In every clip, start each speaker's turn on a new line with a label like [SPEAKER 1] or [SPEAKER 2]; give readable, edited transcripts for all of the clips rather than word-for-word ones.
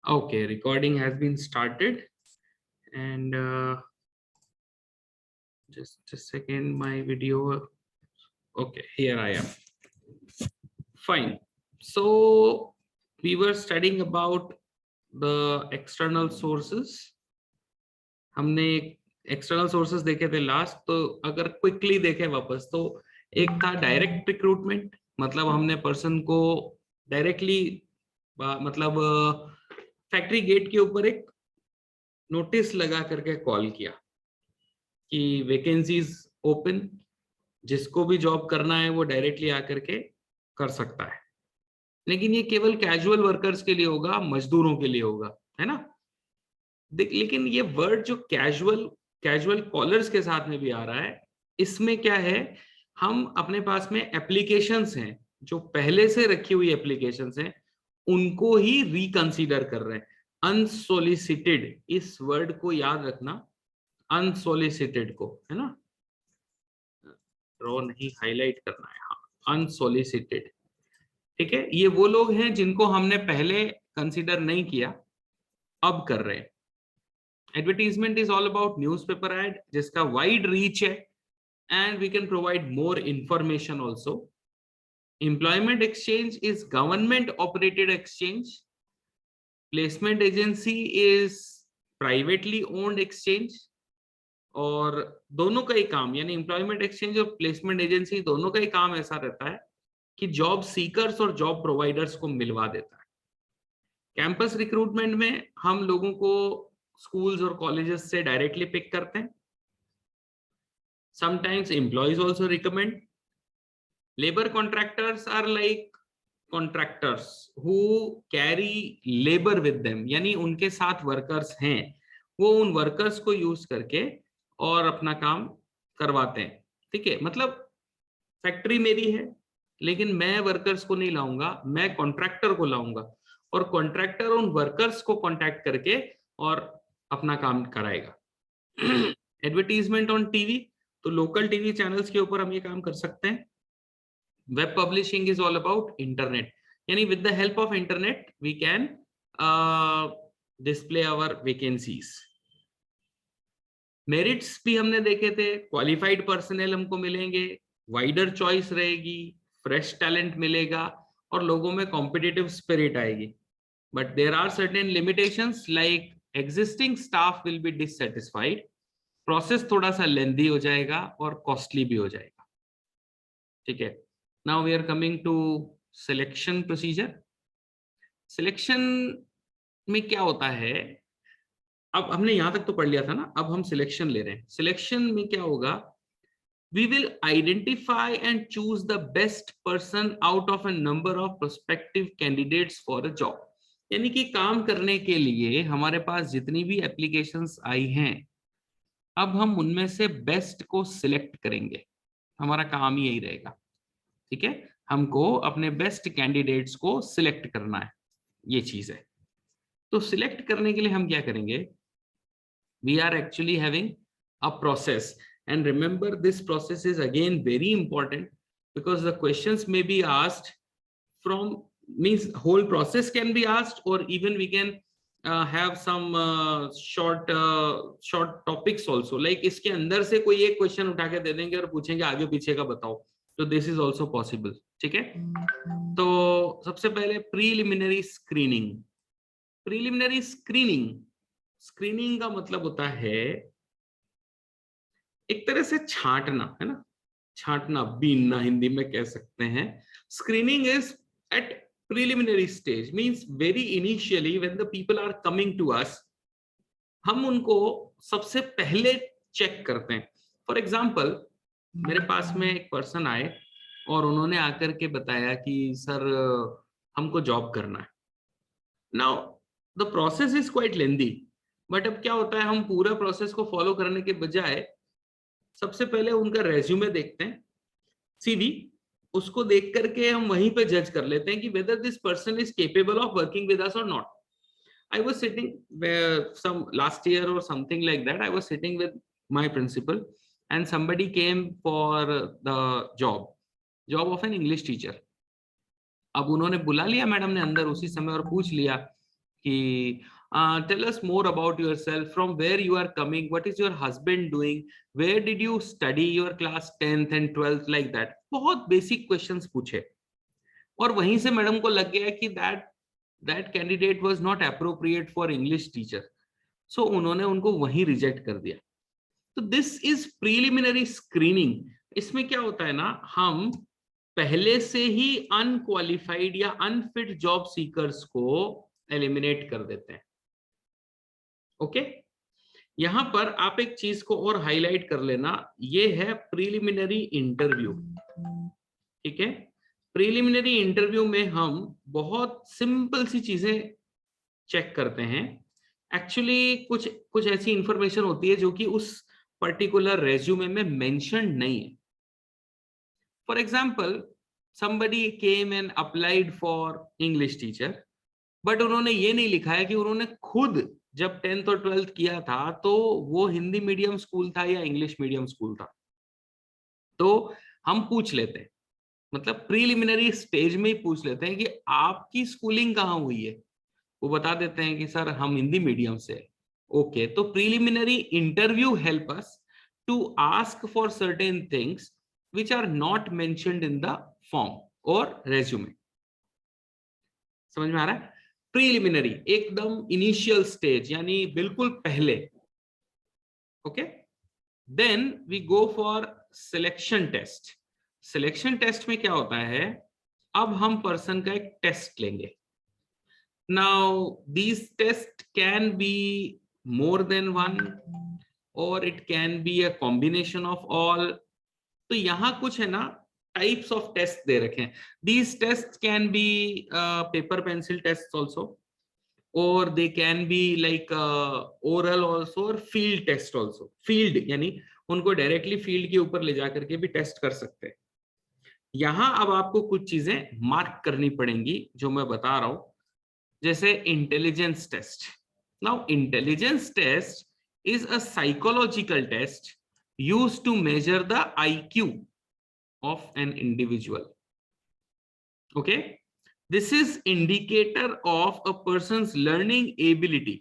[SPEAKER 1] Okay, recording has been started, and just a second, my video. Okay, here I am. Fine. So we were studying about the external sources. हमने external sources देखे थे last, तो अगर quickly देखें वापस, तो एक था डायरेक्ट रिक्रूटमेंट, मतलब हमने पर्सन को डायरेक्टली, मतलब फैक्ट्री गेट के ऊपर एक नोटिस लगा करके कॉल किया कि वैकेंसीज ओपन, जिसको भी जॉब करना है वो डायरेक्टली आकर के कर सकता है। लेकिन ये केवल कैजुअल वर्कर्स के लिए होगा, मजदूरों के लिए होगा, है ना। लेकिन ये वर्ड जो कैजुअल कॉलर्स के साथ में भी आ रहा है, इसमें क्या है, हम अपने पास में एप्लीकेशंस हैं, जो पहले से रखी हुई एप्लीकेशंस हैं, उनको ही रिकंसीडर कर रहे हैं। अनसोलिसिटेड, इस वर्ड को याद रखना, अनसोलिसिटेड को, है ना, ड्रॉ नहीं हाईलाइट करना है, हाँ, अनसोलिसिटेड। ठीक है, ये वो लोग हैं जिनको हमने पहले कंसीडर नहीं किया, अब कर रहे हैं। Advertisement is all about newspaper ad, जिसका वाइड रीच है, and we can provide more information also. Employment exchange is government operated exchange, placement agency is privately owned exchange, और दोनों का ही काम, यानी एम्प्लॉयमेंट एक्सचेंज और प्लेसमेंट एजेंसी, दोनों का ही काम ऐसा रहता है कि जॉब सीकर्स और जॉब प्रोवाइडर्स को मिलवा देता है। कैंपस रिक्रूटमेंट में हम लोगों को स्कूल्स और कॉलेजेस से डायरेक्टली पिक करते हैं। Sometimes employees also recommend. Labour contractors are like contractors who carry labour with them, यानी उनके साथ वर्कर्स हैं, वो उन वर्कर्स को यूज करके और अपना काम करवाते हैं। ठीक है, मतलब फैक्ट्री मेरी है, लेकिन मैं वर्कर्स को नहीं लाऊंगा, मैं कॉन्ट्रैक्टर को लाऊंगा, और कॉन्ट्रैक्टर उन वर्कर्स को कांटेक्ट करके और अपना काम कराएगा। एडवर्टीजमेंट ऑन टीवी, तो लोकल टीवी चैनल्स के ऊपर हम ये काम कर सकते हैं। Web publishing is all about internet, यानी with the help of internet we can display our vacancies. Merits भी हमने देखे थे, क्वालिफाइड पर्सनल हमको मिलेंगे, वाइडर चॉइस रहेगी, फ्रेश टैलेंट मिलेगा, और लोगों में कॉम्पिटिटिव स्पिरिट आएगी। But there are certain limitations, like existing staff will be dissatisfied, process थोड़ा सा लेंथी हो जाएगा और कॉस्टली भी हो जाएगा। ठीक है, now we are coming to selection procedure. Selection में क्या होता है, अब हमने यहां तक तो पढ़ लिया था ना, अब हम सिलेक्शन ले रहे हैं। सिलेक्शन में क्या होगा, we will identify and choose the best person out of a number of prospective candidates for a job, यानी कि काम करने के लिए हमारे पास जितनी भी एप्लीकेशंस आई हैं, अब हम उनमें से बेस्ट को सिलेक्ट करेंगे, हमारा काम ही यही रहेगा। ठीक है, हमको अपने बेस्ट कैंडिडेट्स को सिलेक्ट करना है, ये चीज है। तो सिलेक्ट करने के लिए हम क्या करेंगे, we are actually having a process, and remember this process is again very important, because the questions may be asked from, means whole process can be asked, or even we can have some short topics also, like इसके अंदर से कोई एक question उठा के दे देंगे और पूछेंगे आगे पीछे का बताओ, तो this is also possible। ठीक है, तो सबसे पहले प्रीलिमिनरी स्क्रीनिंग। प्रीलिमिनरी स्क्रीनिंग का मतलब होता है एक तरह से छांटना, है ना, छांटना, बीनना हिंदी में कह सकते हैं। Screening is at preliminary stage, means very initially when the people are coming to us, हम उनको सबसे पहले चेक करते हैं। फॉर एग्जाम्पल, मेरे पास में एक पर्सन आए और उन्होंने आकर के बताया कि सर हमको जॉब करना है। Now the process is quite lengthy, but अब क्या होता है, हम पूरा प्रोसेस को फॉलो करने के बजाय सबसे पहले उनका रेज्यूमे देखते हैं, सीवी, उसको देख करके हम वहीं पे जज कर लेते हैं कि whether this person is capable of working with us or not. I was sitting some last year or something like that, I was sitting with my principal and somebody came for the job of an English teacher. अब उन्होंने बुला लिया madam ने अंदर उसी समय और पूछ लिया कि tell us more about yourself, from where you are coming, what is your husband doing, where did you study your class 10th and 12th, like that. बहुत बेसिक क्वेश्चंस पूछे और वहीं से मैडम को लग गया कि that candidate was not appropriate for English teacher, so उन्होंने उनको वहीं रिजेक्ट कर दिया. तो दिस इज प्रीलिमिनरी स्क्रीनिंग. इसमें क्या होता है ना, हम पहले से ही अनक्वालिफाइड या अनफिट जॉब सीकर्स को एलिमिनेट कर देते हैं. ओके, यहां पर आप एक चीज को और हाईलाइट कर लेना, ये है प्रीलिमिनरी इंटरव्यू. ठीक है, प्रीलिमिनरी इंटरव्यू में हम बहुत सिंपल सी चीजें चेक करते हैं. एक्चुअली कुछ ऐसी इंफॉर्मेशन होती है जो कि उस पर्टिकुलर रेज्यूमे में मेंशन नहीं है. For example, somebody came and applied for English teacher, but उन्होंने ये नहीं लिखा है कि उन्होंने खुद जब 10th और 12th किया था तो वो हिंदी मीडियम स्कूल था या इंग्लिश मीडियम स्कूल था. तो हम पूछ लेते हैं, मतलब प्रीलिमिनरी स्टेज में ही पूछ लेते हैं कि आपकी स्कूलिंग कहाँ हुई है. वो बता देते हैं कि सर हम हिंदी मीडियम से. ओके, तो preliminary interview help us to ask for certain things which are not mentioned in the form और रेज्यूमे. समझ में आ रहा है? प्रीलिमिनरी एकदम इनिशियल स्टेज, यानी बिल्कुल पहले. Okay, then we go for selection test. Selection test में क्या होता है, अब हम पर्सन का एक टेस्ट लेंगे. Now, these tests can be more than one or it can be a combination of all. तो यहाँ कुछ है ना types of tests दे रखे हैं. These tests can be paper pencil tests also, or they can be like oral also or field test also. Field यानी उनको directly field के ऊपर ले जा करके भी टेस्ट कर सकते हैं. यहाँ अब आपको कुछ चीजें मार्क करनी पड़ेंगी जो मैं बता रहा हूं, जैसे intelligence test. Now intelligence test is a psychological test used to measure the IQ of an individual. Okay, this is indicator of a person's learning ability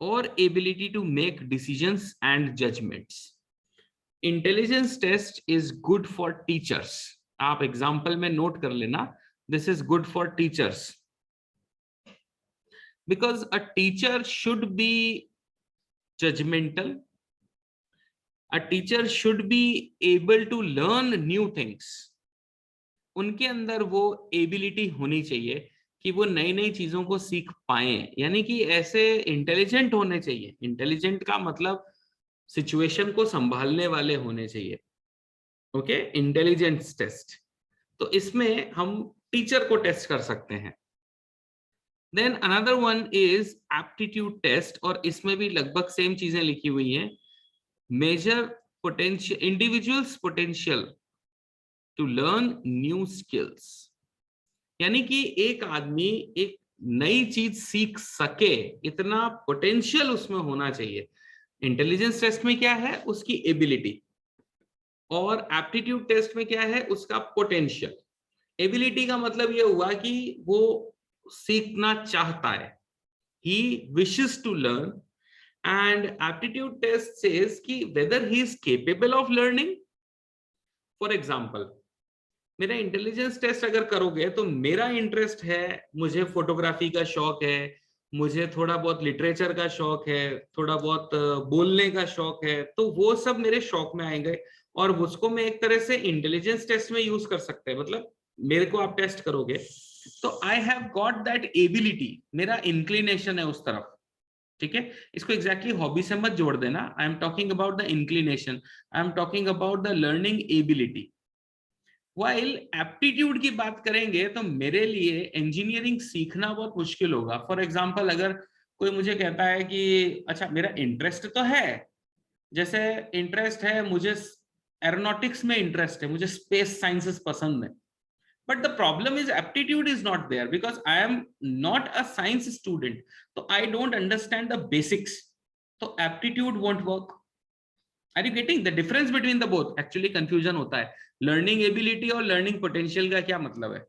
[SPEAKER 1] or ability to make decisions and judgments. Intelligence test is good for teachers. आप example में note कर लेना, this is good for teachers. Because a teacher should be judgmental, a teacher should be able to learn new things. उनके अंदर वो ability होनी चाहिए कि वो नई नई चीजों को सीख पाए, यानी कि ऐसे इंटेलिजेंट होने चाहिए. इंटेलिजेंट का मतलब सिचुएशन को संभालने वाले होने चाहिए. Okay, intelligence test. तो इसमें हम टीचर को टेस्ट कर सकते हैं. Then another one is aptitude test, और इसमें भी लगभग सेम चीजें लिखी हुई हैं. Measure potential, individual's potential to learn new skills. यानी कि एक आदमी एक नई चीज सीख सके, इतना पोटेंशियल उसमें होना चाहिए. इंटेलिजेंस टेस्ट में क्या है, उसकी एबिलिटी, और एप्टीट्यूड टेस्ट में क्या है, उसका पोटेंशियल. एबिलिटी का मतलब ये हुआ कि वो सीखना चाहता है, he wishes to learn, and aptitude test says कि whether he is capable of learning. For example, मेरा इंटेलिजेंस टेस्ट अगर करोगे तो मेरा इंटरेस्ट है, मुझे फोटोग्राफी का शौक है, मुझे थोड़ा बहुत लिटरेचर का शौक है, थोड़ा बहुत बोलने का शौक है, तो वो सब मेरे शौक में आएंगे और उसको मैं एक तरह से इंटेलिजेंस टेस्ट में यूज कर सकते हैं. मतलब मेरे को आप टेस्ट करोगे तो I have got that ability, मेरा इंक्लिनेशन है उस तरफ. ठीक है, इसको एग्जैक्टली हॉबी से मत जोड़ देना. I am talking about the inclination, I am talking about the learning ability. While aptitude की बात करेंगे तो मेरे लिए इंजीनियरिंग सीखना बहुत मुश्किल होगा. फॉर एग्जाम्पल, अगर कोई मुझे कहता है कि अच्छा मेरा इंटरेस्ट तो है, जैसे इंटरेस्ट है मुझे एरोनॉटिक्स में इंटरेस्ट है, मुझे स्पेस साइंसेस पसंद है, but the problem is aptitude is not there because I am not a science student, so I don't understand the basics, so aptitude won't work. Are you getting the difference between the both? Actually confusion होता है. Learning ability और learning potential का क्या मतलब है?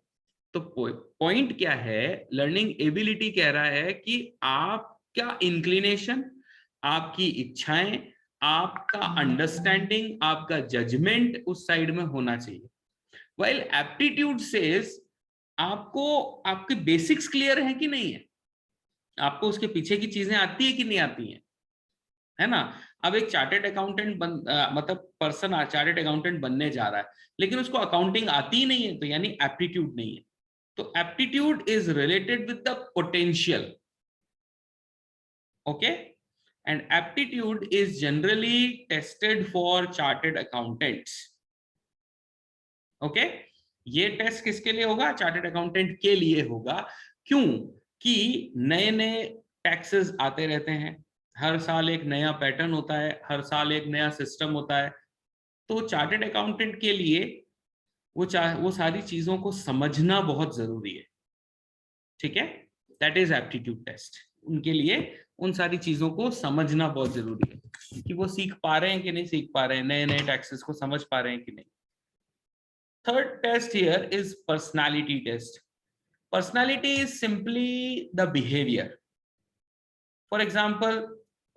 [SPEAKER 1] तो point क्या है, लर्निंग एबिलिटी कह रहा है कि आपका इंक्लिनेशन, आपकी इच्छाएं, आपका अंडरस्टैंडिंग, आपका जजमेंट उस साइड में होना चाहिए। व्हाइल एप्टीट्यूड सेज आपको आपके बेसिक्स क्लियर है कि नहीं है, आपको उसके पीछे की चीजें आती है कि नहीं आती हैं, है ना। अब एक चार्टेड अकाउंटेंट मतलब पर्सन चार्टेड अकाउंटेंट बनने जा रहा है, लेकिन उसको अकाउंटिंग आती ही नहीं है, तो यानी एप्टीट्यूड नहीं है। तो aptitude is related with the potential, okay, and aptitude is generally tested for chartered accountants, okay. ये टेस्ट किसके लिए होगा, चार्टेड अकाउंटेंट के लिए होगा। क्यों कि नए नए टैक्सेस आते रहते हैं, हर साल एक नया पैटर्न होता है, हर साल एक नया सिस्टम होता है। तो चार्टेड अकाउंटेंट के लिए वो सारी चीजों को समझना बहुत जरूरी है, ठीक है। दैट इज एप्टीट्यूड टेस्ट, उनके लिए उन सारी चीजों को समझना बहुत जरूरी है कि वो सीख पा रहे हैं कि नहीं सीख पा रहे हैं, नए नए टैक्सेस को समझ पा रहे हैं कि नहीं। Third test here is personality test. Personality is simply the behavior. For example,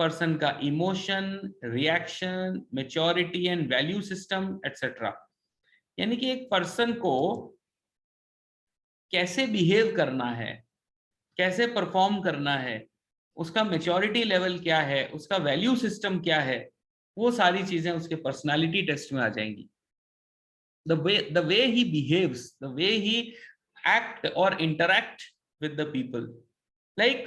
[SPEAKER 1] person का emotion, reaction, maturity and value system, etc. यानी कि एक पर्सन को कैसे बिहेव करना है, कैसे परफॉर्म करना है, उसका मेच्योरिटी लेवल क्या है, उसका वैल्यू सिस्टम क्या है, वो सारी चीजें उसके पर्सनालिटी टेस्ट में आ जाएंगी। the way he behaves, the way he act or interact with the people, like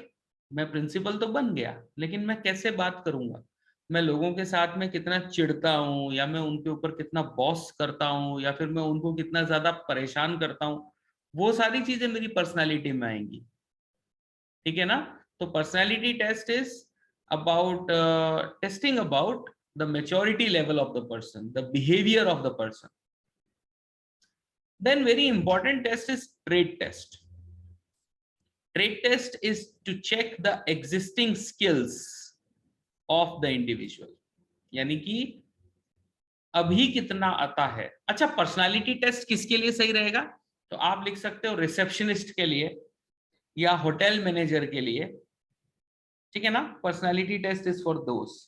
[SPEAKER 1] मैं प्रिंसिपल तो बन गया, लेकिन मैं कैसे बात करूंगा, मैं लोगों के साथ में कितना चिढ़ता हूँ, या मैं उनके ऊपर कितना बॉस करता हूँ, या फिर मैं उनको कितना ज्यादा परेशान करता हूँ, वो सारी चीजें मेरी पर्सनालिटी में आएंगी, ठीक है ना। तो personality test is about testing about the maturity level of the person, the behaviour of the person. Then very important test is trait test. Trait test is to check the existing skills of the individual, यानी कि अभी कितना आता है। अच्छा, personality test किसके लिए सही रहेगा, तो आप लिख सकते हो रिसेप्शनिस्ट के लिए या होटल मैनेजर के लिए, ठीक है ना। Personality test is for those.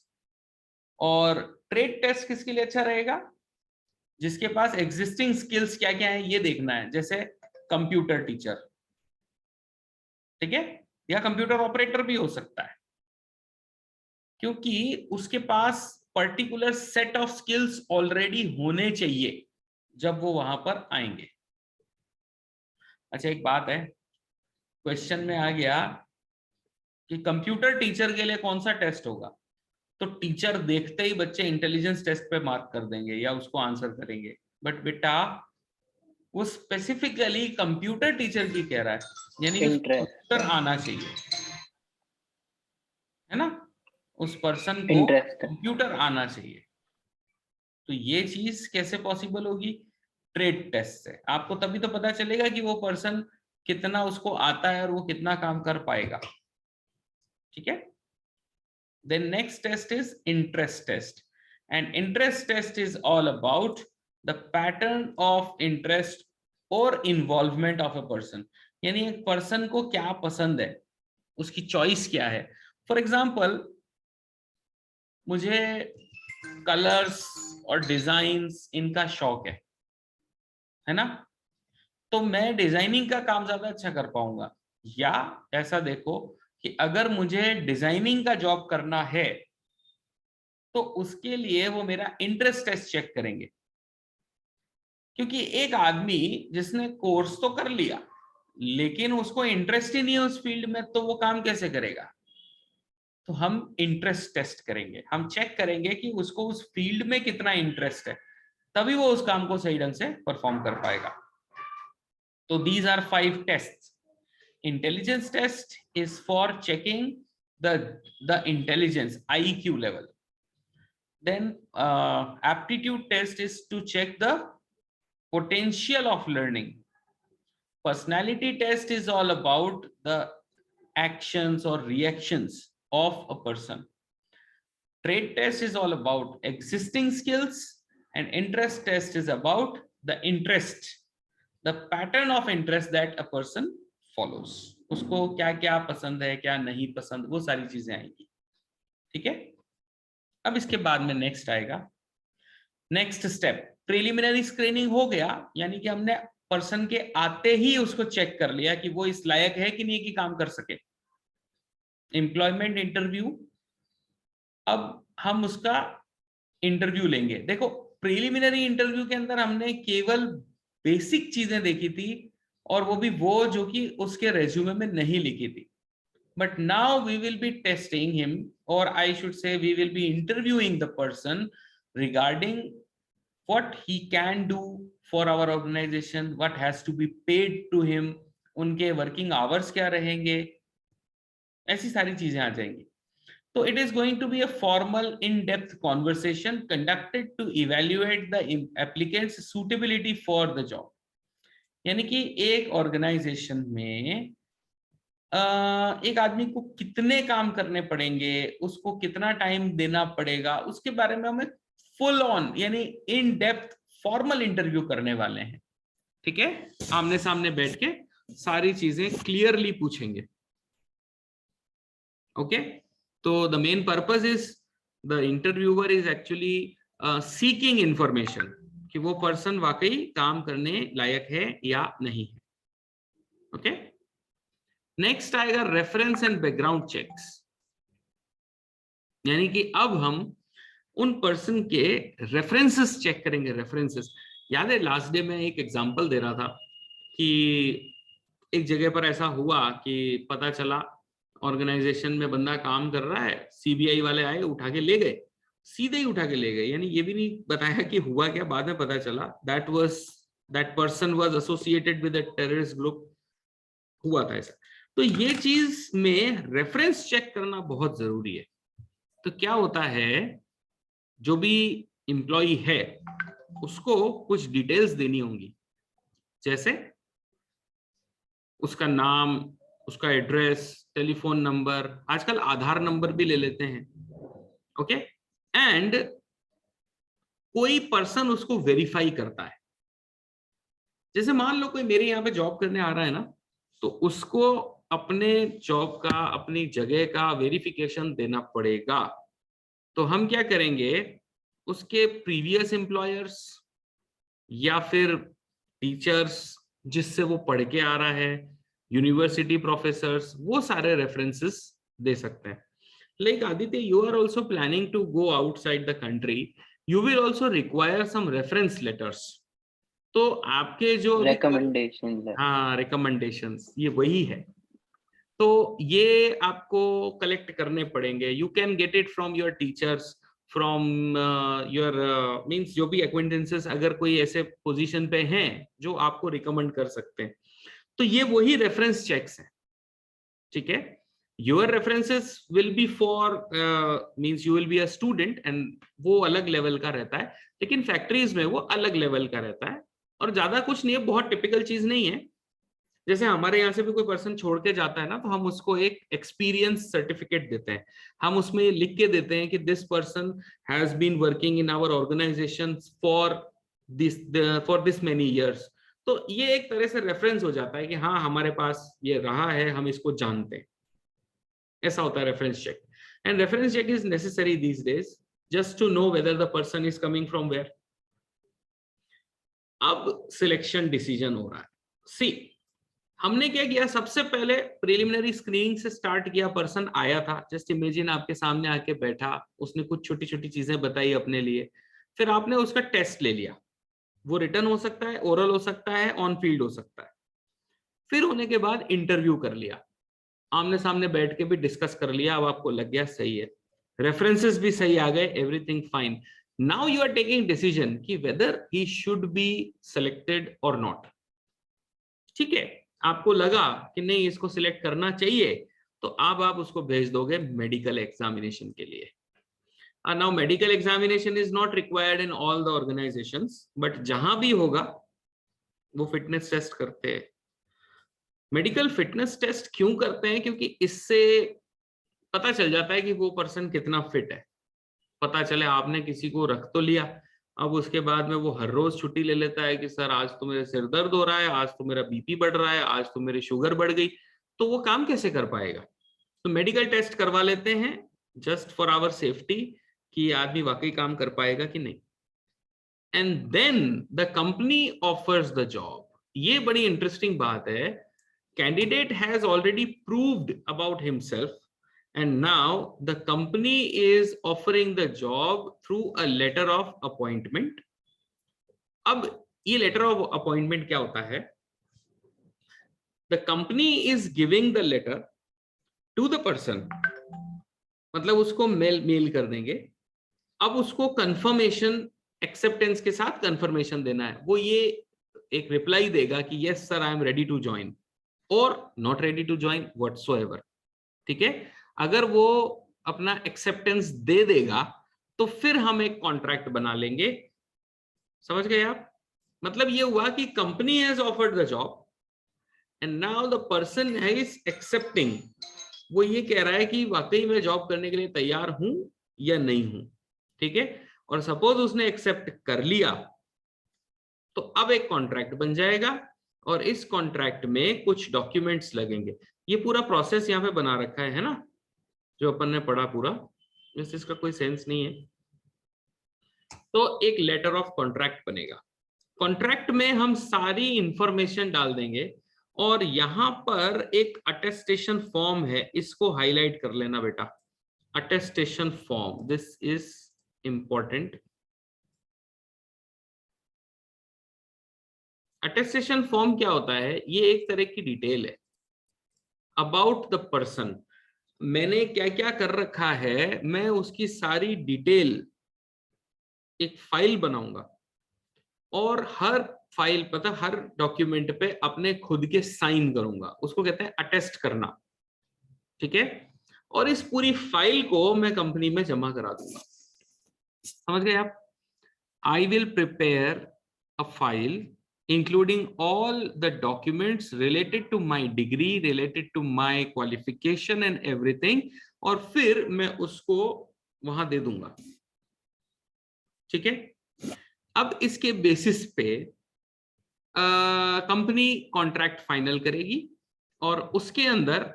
[SPEAKER 1] और ट्रेट टेस्ट किसके लिए अच्छा रहेगा, जिसके पास एग्जिस्टिंग स्किल्स क्या क्या है ये देखना है, जैसे कंप्यूटर टीचर, ठीक है, या कंप्यूटर ऑपरेटर भी हो सकता है, क्योंकि उसके पास particular set of skills already होने चाहिए जब वो वहां पर आएंगे। अच्छा, एक बात है, क्वेश्चन में आ गया कि कंप्यूटर टीचर के लिए कौन सा टेस्ट होगा, तो टीचर देखते ही बच्चे इंटेलिजेंस टेस्ट पे मार्क कर देंगे या उसको आंसर करेंगे, बट बेटा वो स्पेसिफिकली कंप्यूटर टीचर की कह रहा है, यानी कि कंप्यूटर आना चाहिए, है ना, उस पर्सन को कंप्यूटर आना चाहिए। तो ये चीज कैसे पॉसिबल होगी, ट्रेड टेस्ट से आपको तभी तो पता चलेगा कि वो पर्सन कितना उसको आता है और वो कितना काम कर पाएगा, ठीक है। Then next test is interest test, and interest test is all about the pattern of interest or involvement of a person, यानी एक पर्सन को क्या पसंद है, उसकी चॉइस क्या है। फॉर एग्जाम्पल, मुझे कलर्स और डिजाइन्स इनका शौक है ना, तो मैं डिजाइनिंग का काम ज्यादा अच्छा कर पाऊंगा। या ऐसा देखो कि अगर मुझे डिजाइनिंग का जॉब करना है तो उसके लिए वो मेरा इंटरेस्ट टेस्ट चेक करेंगे, क्योंकि एक आदमी जिसने कोर्स तो कर लिया लेकिन उसको इंटरेस्ट ही नहीं है उस फील्ड में, तो वो काम कैसे करेगा। तो हम इंटरेस्ट टेस्ट करेंगे, हम चेक करेंगे कि उसको उस फील्ड में कितना इंटरेस्ट है, तभी वो उस काम को सही ढंग से परफॉर्म कर पाएगा। तो these are 5 tests. Intelligence test is for checking the intelligence IQ level. Then aptitude test is to check the potential of learning. Personality test is all about the actions or reactions of a person. Trait test is all about existing skills, and interest test is about the interest the pattern of interest that a person follows, उसको क्या क्या पसंद है क्या नहीं पसंद, वो सारी चीजें आएंगी। ठीक है, अब इसके बाद में नेक्स्ट आएगा, नेक्स्ट स्टेप प्रिलिमिनरी स्क्रीनिंग हो गया, यानी कि हमने पर्सन के आते ही उसको चेक कर लिया कि वो इस लायक है कि नहीं कि काम कर सके। एम्प्लॉयमेंट इंटरव्यू, अब हम उसका इंटरव्यू लेंगे। देखो प्रिलिमिनरी इंटरव्यू के अंदर हमने केवल बेसिक चीजें देखी थी, और वो भी वो जो कि उसके रेज्यूमे में नहीं लिखी थी। But now we will be testing him, और I should say we will be interviewing the person regarding what he can do for our organization, what has to be paid to him, उनके working hours क्या रहेंगे, ऐसी सारी चीजें आ जाएंगी। तो it is going to be a formal in depth conversation conducted to evaluate the applicant's suitability for the job. यानी कि एक ऑर्गेनाइजेशन में एक आदमी को कितने काम करने पड़ेंगे, उसको कितना टाइम देना पड़ेगा, उसके बारे में हमें फुल ऑन यानी इन डेप्थ फॉर्मल इंटरव्यू करने वाले हैं। ठीक है, आमने सामने बैठ के सारी चीजें क्लियरली पूछेंगे। ओके, तो the main purpose is the interviewer is actually seeking information कि वो पर्सन वाकई काम करने लायक है या नहीं है। ओके, नेक्स्ट आएगा रेफरेंस एंड बैकग्राउंड चेक्स, यानी कि अब हम उन पर्सन के रेफरेंसेस चेक करेंगे। रेफरेंसेस याद है, लास्ट डे में एक एग्जांपल दे रहा था कि एक जगह पर ऐसा हुआ कि पता चला ऑर्गेनाइजेशन में बंदा काम कर रहा है, सीबीआई वाले आए उठा के ले गए, सीधे ही उठा के ले गए, यानी ये भी नहीं बताया कि हुआ क्या, बाद में पता चला that person was associated with a terrorist group, हुआ था ऐसा। तो ये चीज में रेफरेंस चेक करना बहुत जरूरी है। तो क्या होता है, जो भी एम्प्लॉय है उसको कुछ डिटेल्स देनी होंगी, जैसे उसका नाम, उसका एड्रेस, टेलीफोन नंबर, आजकल आधार नंबर भी ले लेते हैं। ओके, एंड कोई पर्सन उसको वेरीफाई करता है। जैसे मान लो कोई मेरे यहाँ पे जॉब करने आ रहा है ना, तो उसको अपने जॉब का, अपनी जगह का वेरिफिकेशन देना पड़ेगा। तो हम क्या करेंगे, उसके प्रीवियस एम्प्लॉयर्स या फिर टीचर्स जिससे वो पढ़ के आ रहा है, यूनिवर्सिटी प्रोफेसर्स, वो सारे रेफरेंसेस दे सकते हैं। Like Aditya, you are also planning to go outside the country, you will also require some reference letters. तो आपके जो
[SPEAKER 2] रिकमेंडेशन,
[SPEAKER 1] हाँ रिकमेंडेशंस, ये वही है। तो ये आपको कलेक्ट करने पड़ेंगे। You can get it from your teachers, from your means जो भी एक्वेंटेंसेस, अगर कोई ऐसे पोजीशन पे हैं जो आपको रिकमेंड कर सकते हैं। तो ये वही रेफरेंस चेक्स हैं। ठीक है, your references will be for means you will be a student and वो अलग लेवल का रहता है, लेकिन फैक्ट्रीज में वो अलग लेवल का रहता है और ज्यादा कुछ नहीं है, बहुत टिपिकल चीज नहीं है। जैसे हमारे यहाँ से भी कोई पर्सन छोड़ के जाता है ना, तो हम उसको एक एक्सपीरियंस सर्टिफिकेट देते हैं, हम उसमें लिख के देते हैं कि this person has been working in our organisation for this many years. तो ये एक तरह से रेफरेंस हो जाता है कि हाँ हमारे पास ये रहा है, हम इसको जानते हैं। ऐसा होता है reference check. And reference check is necessary these days just to know whether the person is coming from where. अब सिलेक्शन डिसीजन हो रहा है। सी, हमने क्या किया, सबसे पहले प्रिलिमिनरी स्क्रीनिंग से स्टार्ट किया। पर्सन आया था, जस्ट इमेजिन आपके सामने आके बैठा, उसने कुछ छोटी छोटी चीजें बताई अपने लिए, फिर आपने उसका टेस्ट ले लिया। वो रिटन हो सकता है, ओरल हो सकता है, ऑन फील्ड हो सकता है। फिर होने के बाद इंटरव्यू कर लिया, आमने सामने बैठ के भी डिस्कस कर लिया। अब आपको लग गया सही है, रेफरेंसेस भी सही आ गए, everything fine. Now you are taking decision कि whether he should be selected और नॉट। ठीक है, आपको लगा कि नहीं इसको सिलेक्ट करना चाहिए, तो अब आप उसको भेज दोगे मेडिकल एग्जामिनेशन के लिए। Now medical examination is not required in all the organisations, but जहां भी होगा वो फिटनेस टेस्ट करते हैं। मेडिकल फिटनेस टेस्ट क्यों करते हैं? क्योंकि इससे पता चल जाता है कि वो पर्सन कितना फिट है। पता चले आपने किसी को रख तो लिया, अब उसके बाद में वो हर रोज छुट्टी ले लेता है कि सर आज तो मेरे सिर दर्द हो रहा है, आज तो मेरा बीपी बढ़ रहा है, आज तो मेरी शुगर बढ़ गई, तो वो काम कैसे कर पाएगा? तो मेडिकल टेस्ट करवा लेते हैं जस्ट फॉर आवर सेफ्टी कि ये आदमी वाकई काम कर पाएगा कि नहीं। And then the company offers the job. ये बड़ी इंटरेस्टिंग बात है। Candidate has already proved about himself and now the company is offering the job through a letter of appointment. अब ये letter of appointment क्या होता है? The company is giving the letter to the person, मतलब उसको mail कर देंगे। अब उसको कंफर्मेशन एक्सेप्टेंस के साथ कंफर्मेशन देना है। वो ये एक रिप्लाई देगा कि yes sir I am ready to join और not ready to join whatsoever. ठीक है, अगर वो अपना एक्सेप्टेंस दे देगा तो फिर हम एक कॉन्ट्रैक्ट बना लेंगे। समझ गए आप? मतलब ये हुआ कि company has offered the job and now the person is accepting. वो ये कह रहा है कि वाकई मैं जॉब करने के लिए तैयार हूं या नहीं हूं। ठीक है, और सपोज उसने एक्सेप्ट कर लिया तो अब एक कॉन्ट्रैक्ट बन जाएगा और इस कॉन्ट्रैक्ट में कुछ डॉक्यूमेंट्स लगेंगे। ये पूरा प्रोसेस यहाँ पे बना रखा है ना, जो अपन ने पढ़ा पूरा, वैसे इसका कोई सेंस नहीं है। तो एक लेटर ऑफ कॉन्ट्रैक्ट बनेगा। कॉन्ट्रैक्ट में हम सारी इंफॉर्मेशन डाल देंगे और यहां पर एक अटेस्टेशन फॉर्म है, इसको हाईलाइट कर लेना बेटा। Attestation form, this is important. Attestation form क्या होता है? ये एक तरह की डिटेल है अबाउट द पर्सन। मैंने क्या क्या कर रखा है, मैं उसकी सारी डिटेल एक फाइल बनाऊंगा और हर फाइल पता हर डॉक्यूमेंट पे अपने खुद के साइन करूंगा, उसको कहते हैं अटेस्ट करना। ठीक है, और इस पूरी फाइल को मैं कंपनी में जमा करा दूंगा। समझ गए आप? I will prepare a file including all the documents related to my degree, related to my qualification and everything, और फिर मैं उसको वहां दे दूंगा। ठीक है, अब इसके बेसिस पे कंपनी कॉन्ट्रैक्ट फाइनल करेगी और उसके अंदर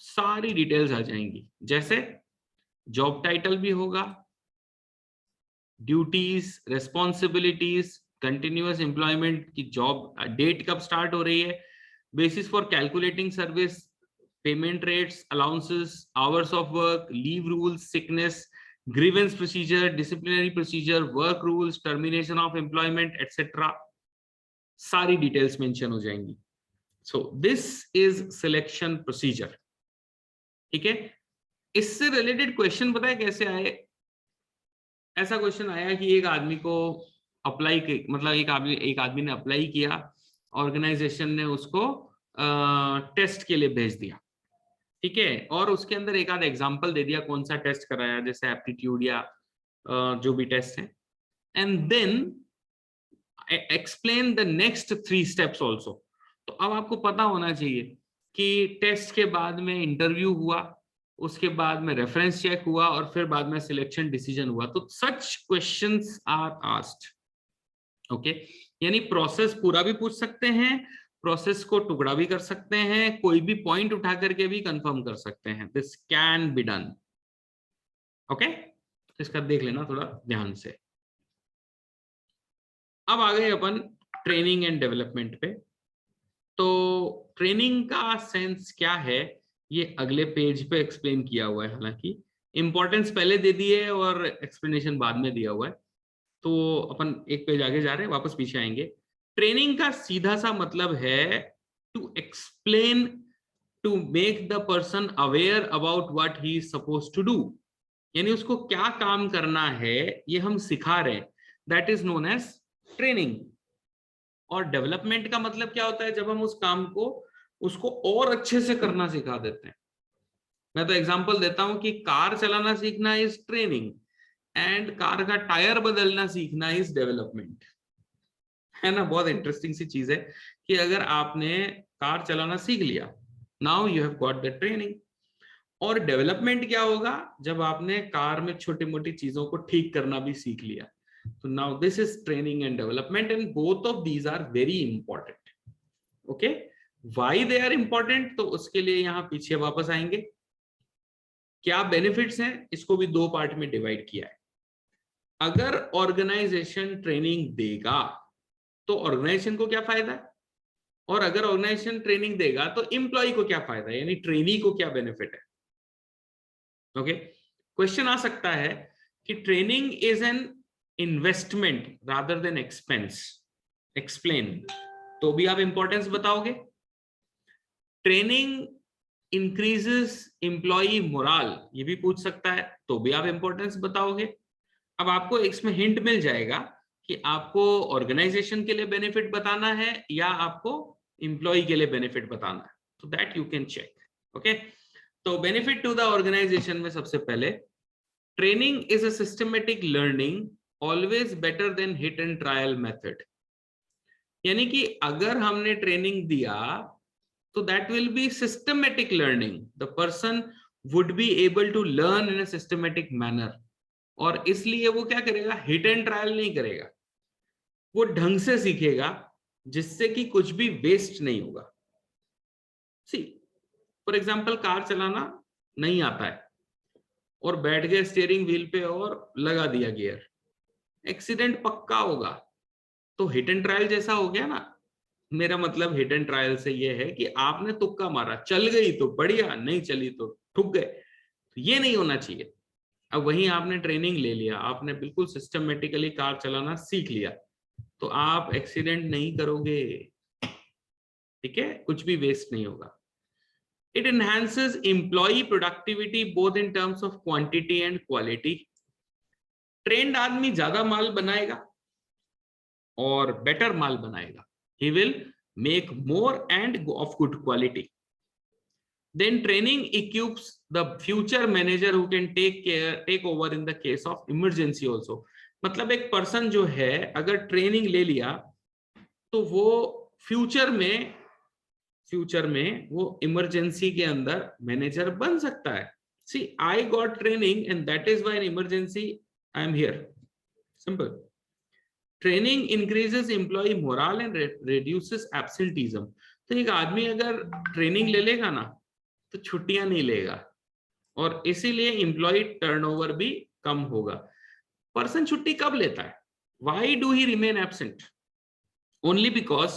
[SPEAKER 1] सारी डिटेल्स आ जाएंगी, जैसे जॉब टाइटल भी होगा, ड्यूटीज, रेस्पॉन्सिबिलिटीज, कंटिन्यूअस एम्प्लॉयमेंट की जॉब डेट कब स्टार्ट हो रही है, basis for calculating service, payment rates, allowances, hours of work, leave rules, sickness, grievance procedure, disciplinary procedure, work rules, termination of employment etcetera, सारी details mention हो जाएंगी। So this is selection procedure. ठीक है, इससे related question पता है कैसे आए? ऐसा क्वेश्चन आया कि एक आदमी को अप्लाई, मतलब एक आदमी ने अप्लाई किया, ऑर्गेनाइजेशन ने उसको टेस्ट के लिए भेज दिया। ठीक है, और उसके अंदर एक आध एग्जांपल दे दिया कौन सा टेस्ट कराया, जैसे एप्टीट्यूड या जो भी टेस्ट है, and then explain the next 3 steps also. तो अब आपको पता होना चाहिए कि टेस्ट के बाद में इंटरव्यू हुआ, उसके बाद में रेफरेंस चेक हुआ और फिर बाद में सिलेक्शन डिसीजन हुआ। तो such questions are asked. Okay, यानी प्रोसेस पूरा भी पूछ सकते हैं, प्रोसेस को टुकड़ा भी कर सकते हैं, कोई भी पॉइंट उठा करके भी कंफर्म कर सकते हैं। This can be done. Okay, इसका देख लेना थोड़ा ध्यान से। अब आ गए अपन ट्रेनिंग एंड डेवलपमेंट पे। तो ट्रेनिंग का सेंस क्या है ये अगले पेज पे एक्सप्लेन किया हुआ है, हालांकि इंपॉर्टेंस पहले दे दी है और एक्सप्लेनेशन बाद में दिया हुआ है। तो अपन एक पेज आगे जा रहे हैं, वापस पीछे आएंगे। ट्रेनिंग का सीधा सा मतलब है to explain, to make the person aware about what he is suppose to do, यानी उसको क्या काम करना है ये हम सिखा रहे हैं, that is known as training. और डेवलपमेंट का मतलब क्या होता है? जब हम उस काम को उसको और अच्छे से करना सिखा देते हैं। मैं तो एग्जांपल देता हूं कि कार चलाना सीखना इज ट्रेनिंग एंड कार का टायर बदलना सीखना इज डेवलपमेंट, है ना? बहुत इंटरेस्टिंग सी चीज है कि अगर आपने कार चलाना सीख लिया, now you have got the training. और डेवलपमेंट क्या होगा? जब आपने कार में छोटी मोटी चीजों को ठीक करना भी सीख लिया। So now this is training and development, and both of these are very important. Okay, why they are important? तो उसके लिए यहाँ पीछे वापस आएंगे. क्या बेनिफिट्स हैं, इसको भी दो पार्ट में डिवाइड किया है. अगर ऑर्गेनाइजेशन ट्रेनिंग देगा तो ऑर्गेनाइजेशन को क्या फायदा है, और अगर ऑर्गेनाइजेशन ट्रेनिंग देगा तो एम्प्लॉय को क्या फायदा है, यानी ट्रेनी को क्या बेनिफिट है. ओके, क्वेश्चन आ सकता है कि training is an investment rather than expense. Explain. तो भी आप इंपॉर्टेंस बताओगे. ट्रेनिंग इंक्रीजेस एम्प्लॉय मोरल, ये भी पूछ सकता है, तो भी आप इंपॉर्टेंस बताओगे. अब आपको इसमें हिंट मिल जाएगा कि आपको ऑर्गेनाइजेशन के लिए बेनिफिट बताना है या आपको एम्प्लॉय के लिए बेनिफिट बताना है. तो that you can check. Okay, तो बेनिफिट टू द ऑर्गेनाइजेशन में सबसे पहले, training is a systematic learning always better than hit and trial method. यानी कि अगर हमने ट्रेनिंग दिया तो that will be systematic learning. The person would be able to learn in a systematic manner, और इसलिए वो क्या करेगा, हिट एंड ट्रायल नहीं करेगा, वो ढंग से सीखेगा जिससे कि कुछ भी वेस्ट नहीं होगा. सी फॉर एग्जांपल, कार चलाना नहीं आता है और बैठ गए स्टीयरिंग व्हील पे और लगा दिया गियर, एक्सीडेंट पक्का होगा. तो हिट एंड ट्रायल जैसा हो गया ना. मेरा मतलब हिट एंड ट्रायल से ये है कि आपने तुक्का मारा, चल गई तो बढ़िया, नहीं चली तो ठुक गए. तो ये नहीं होना चाहिए. अब वहीं आपने ट्रेनिंग ले लिया, आपने बिल्कुल सिस्टमेटिकली कार चलाना सीख लिया, तो आप एक्सीडेंट नहीं करोगे. ठीक है, कुछ भी वेस्ट नहीं होगा. It enhances employee productivity both in terms of quantity and quality. Trend आदमी ज्यादा माल बनाएगा और बेटर माल बनाएगा. He will make more and of good quality. Then training equips the future manager who can take over in the case of emergency also. मतलब एक person जो है अगर ट्रेनिंग ले लिया तो वो फ्यूचर में वो इमरजेंसी के अंदर मैनेजर बन सकता है. See, I got training and that is why in emergency I am here. Simple. Training increases employee morale and reduces absenteeism. तो एक आदमी अगर ट्रेनिंग ले लेगा ना तो छुट्टियां नहीं लेगा, और इसीलिए एम्प्लॉय टर्नओवर भी कम होगा. पर्सन छुट्टी कब लेता है? Why do he remain absent? Only because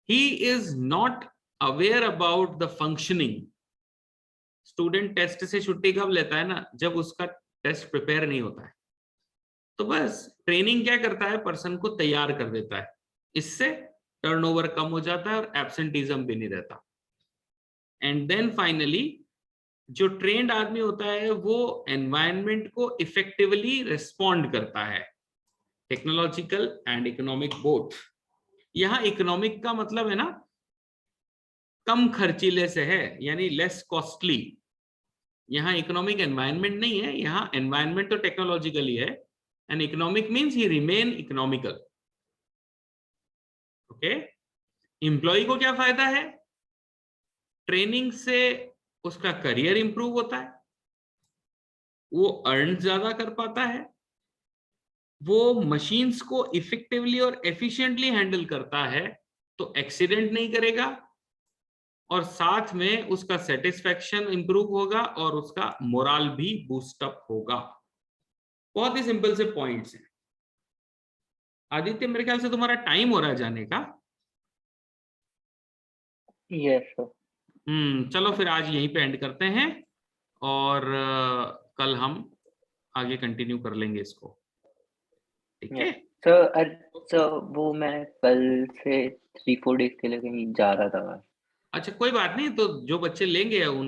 [SPEAKER 1] he is not aware about the functioning. Student test से छुट्टी कब लेता है ना, जब उसका टेस्ट प्रिपेयर नहीं होता है. तो बस ट्रेनिंग क्या करता है, पर्सन को तैयार कर देता है. इससे टर्नओवर कम हो जाता है और एब्सेंटिज्म भी नहीं रहता. एंड देन फाइनली जो ट्रेंड आदमी होता है वो एनवायरनमेंट को इफेक्टिवली रिस्पॉन्ड करता है. Technological and economic both. यहां इकोनॉमिक का मतलब है ना कम खर्चीले से है, यानी लेस कॉस्टली. यहां इकोनॉमिक एनवायरनमेंट नहीं है, यहां एनवायरनमेंट तो टेक्नोलॉजिकली है, and economic means he remain economical. Okay, employee को क्या फायदा है? ट्रेनिंग से उसका करियर इंप्रूव होता है, वो अर्न ज्यादा कर पाता है, वो मशीन्स को इफेक्टिवली और एफिशिएंटली हैंडल करता है, तो एक्सीडेंट नहीं करेगा, और साथ में उसका सेटिस्फैक्शन इंप्रूव होगा और उसका मोरल भी बूस्ट अप होगा. बहुत ही सिंपल से पॉइंट्स हैं. आदित्य, मेरे ख्याल से तुम्हारा टाइम हो रहा है जाने का.
[SPEAKER 2] Yes sir.
[SPEAKER 1] चलो फिर आज यहीं पे एंड करते हैं, और कल हम आगे कंटिन्यू कर लेंगे इसको. ठीक है
[SPEAKER 2] सर, वो मैं कल से 3-4 डेज के लिए कहीं जा रहा था.
[SPEAKER 1] अच्छा, कोई बात नहीं. तो जो बच्चे लेंगे उन